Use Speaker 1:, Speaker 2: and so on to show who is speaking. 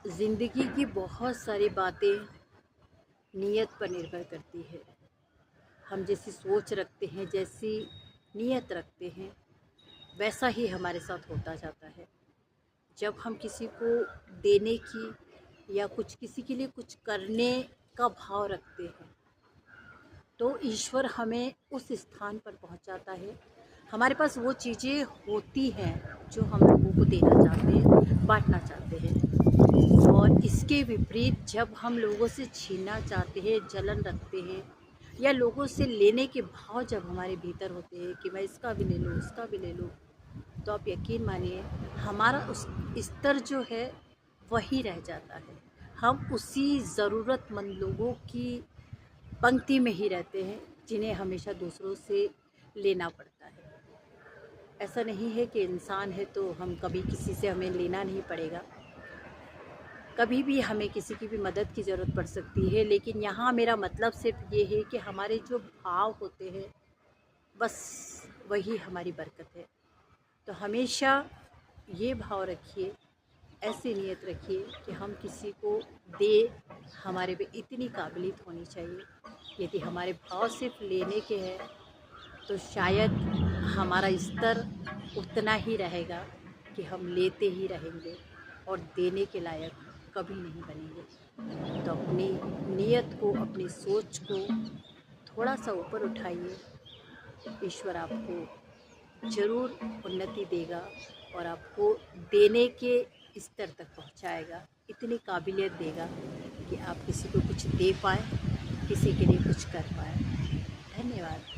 Speaker 1: ज़िंदगी की बहुत सारी बातें नीयत पर निर्भर करती है। हम जैसी सोच रखते हैं, जैसी नीयत रखते हैं, वैसा ही हमारे साथ होता जाता है। जब हम किसी को देने की या कुछ किसी के लिए कुछ करने का भाव रखते हैं, तो ईश्वर हमें उस स्थान पर पहुंचाता है। हमारे पास वो चीज़ें होती हैं जो हम लोगों को देना चाहते हैं, बांटना चाहते हैं। और इसके विपरीत जब हम लोगों से छीनना चाहते हैं, जलन रखते हैं, या लोगों से लेने के भाव जब हमारे भीतर होते हैं कि मैं इसका भी ले लूँ, उसका भी ले लूँ, तो आप यकीन मानिए हमारा उस स्तर जो है वही रह जाता है। हम उसी ज़रूरतमंद लोगों की पंक्ति में ही रहते हैं जिन्हें हमेशा दूसरों से लेना पड़ता है। ऐसा नहीं है कि इंसान है तो हम कभी किसी से हमें लेना नहीं पड़ेगा। कभी भी हमें किसी की भी मदद की ज़रूरत पड़ सकती है, लेकिन यहाँ मेरा मतलब सिर्फ ये है कि हमारे जो भाव होते हैं बस वही हमारी बरकत है। तो हमेशा ये भाव रखिए, ऐसी नीयत रखिए कि हम किसी को दे, हमारे पे इतनी काबिलियत होनी चाहिए। यदि हमारे भाव सिर्फ लेने के हैं तो शायद हमारा स्तर उतना ही रहेगा कि हम लेते ही रहेंगे और देने के लायक कभी नहीं बनेंगे। तो अपनी नीयत को, अपनी सोच को थोड़ा सा ऊपर उठाइए। ईश्वर आपको ज़रूर उन्नति देगा और आपको देने के स्तर तक पहुंचाएगा। इतनी काबिलियत देगा कि आप किसी को कुछ दे पाएँ, किसी के लिए कुछ कर पाएँ। धन्यवाद।